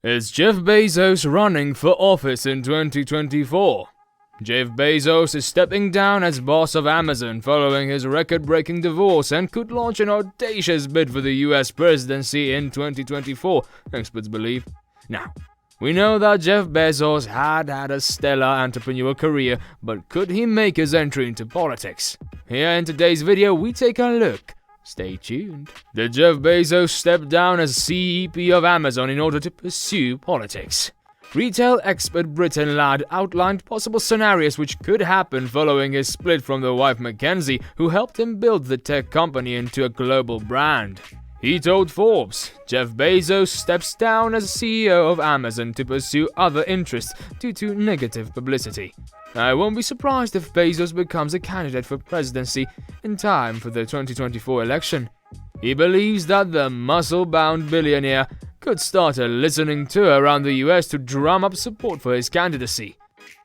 Is Jeff Bezos running for office in 2024? Jeff Bezos is stepping down as boss of Amazon following his record-breaking divorce and could launch an audacious bid for the US presidency in 2024, experts believe. Now, we know that Jeff Bezos had a stellar entrepreneurial career, but could he make his entry into politics? Here in today's video, we take a look. Stay tuned. Did Jeff Bezos step down as CEP of Amazon in order to pursue politics? Retail expert Britton Ladd outlined possible scenarios which could happen following his split from the wife Mackenzie, who helped him build the tech company into a global brand. He told Forbes, Jeff Bezos steps down as CEO of Amazon to pursue other interests due to negative publicity. I won't be surprised if Bezos becomes a candidate for presidency in time for the 2024 election. He believes that the muscle-bound billionaire could start a listening tour around the US to drum up support for his candidacy.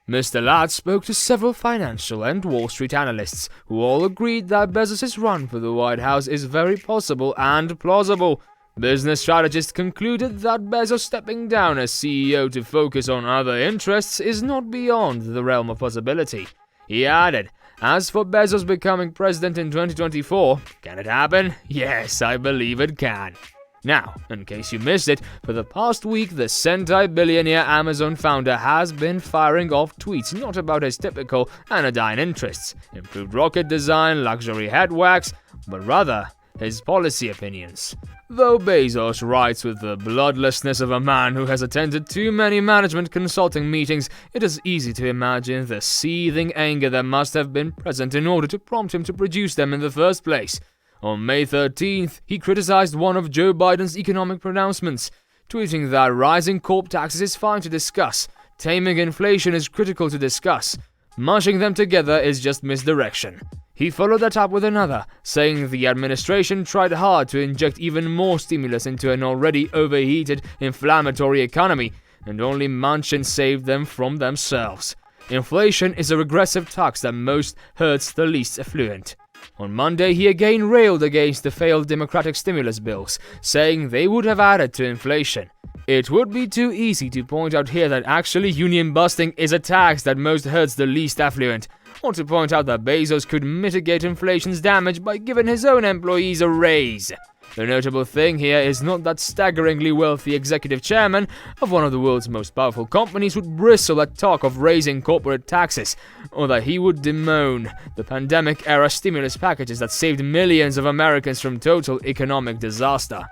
Mr. Ladd spoke to several financial and Wall Street analysts, who all agreed that Bezos' run for the White House is very possible and plausible. Business strategists concluded that Bezos stepping down as CEO to focus on other interests is not beyond the realm of possibility. He added, as for Bezos becoming president in 2024, can it happen? Yes, I believe it can. Now, in case you missed it, for the past week, the centi-billionaire Amazon founder has been firing off tweets not about his typical anodyne interests, improved rocket design, luxury head wax, but rather his policy opinions. Though Bezos writes with the bloodlessness of a man who has attended too many management consulting meetings, it is easy to imagine the seething anger that must have been present in order to prompt him to produce them in the first place. On May 13th, he criticized one of Joe Biden's economic pronouncements, tweeting that rising corp taxes is fine to discuss, taming inflation is critical to discuss, mushing them together is just misdirection. He followed that up with another, saying the administration tried hard to inject even more stimulus into an already overheated, inflammatory economy, and only Manchin saved them from themselves. Inflation is a regressive tax that most hurts the least affluent. On Monday, he again railed against the failed Democratic stimulus bills, saying they would have added to inflation. It would be too easy to point out here that actually union busting is a tax that most hurts the least affluent, or to point out that Bezos could mitigate inflation's damage by giving his own employees a raise. The notable thing here is not that staggeringly wealthy executive chairman of one of the world's most powerful companies would bristle at talk of raising corporate taxes, or that he would bemoan the pandemic-era stimulus packages that saved millions of Americans from total economic disaster.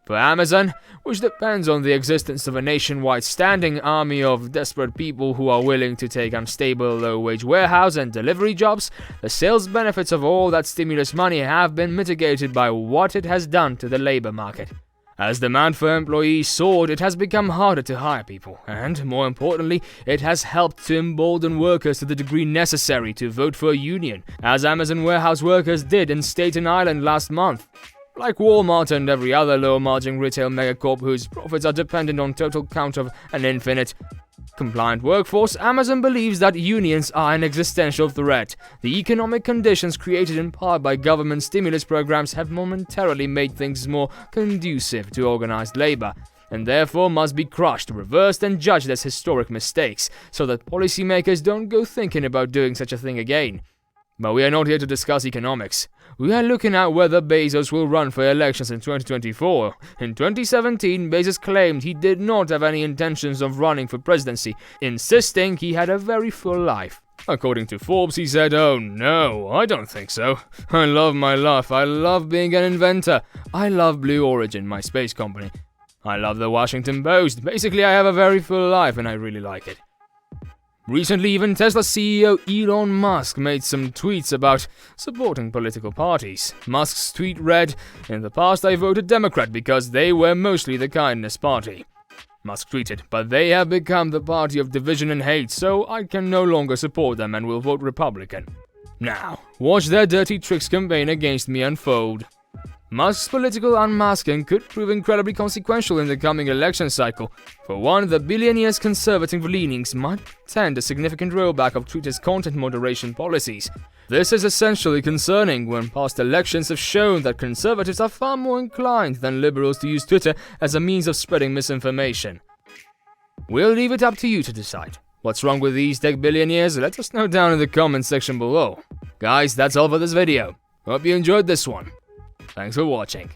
For Amazon, which depends on the existence of a nationwide standing army of desperate people who are willing to take unstable low-wage warehouse and delivery jobs, the sales benefits of all that stimulus money have been mitigated by what it has done to the labor market. As demand for employees soared, it has become harder to hire people, and, more importantly, it has helped to embolden workers to the degree necessary to vote for a union, as Amazon warehouse workers did in Staten Island last month. Like Walmart and every other low-margin retail megacorp whose profits are dependent on total count of an infinite, compliant workforce, Amazon believes that unions are an existential threat. The economic conditions created in part by government stimulus programs have momentarily made things more conducive to organized labor, and therefore must be crushed, reversed, and judged as historic mistakes, so that policymakers don't go thinking about doing such a thing again. But we are not here to discuss economics. We are looking at whether Bezos will run for elections in 2024. In 2017, Bezos claimed he did not have any intentions of running for presidency, insisting he had a very full life. According to Forbes, he said, "Oh no, I don't think so. I love my life. I love being an inventor. I love Blue Origin, my space company. I love the Washington Post. Basically, I have a very full life and I really like it." Recently, even Tesla CEO Elon Musk made some tweets about supporting political parties. Musk's tweet read, "In the past I voted Democrat because they were mostly the kindness party." Musk tweeted, "But they have become the party of division and hate, so I can no longer support them and will vote Republican. Now, watch their dirty tricks campaign against me unfold." Musk's political unmasking could prove incredibly consequential in the coming election cycle. For one, the billionaire's conservative leanings might portend a significant rollback of Twitter's content moderation policies. This is essentially concerning when past elections have shown that conservatives are far more inclined than liberals to use Twitter as a means of spreading misinformation. We'll leave it up to you to decide. What's wrong with these tech billionaires? Let us know down in the comments section below. Guys, that's all for this video. Hope you enjoyed this one. Thanks for watching.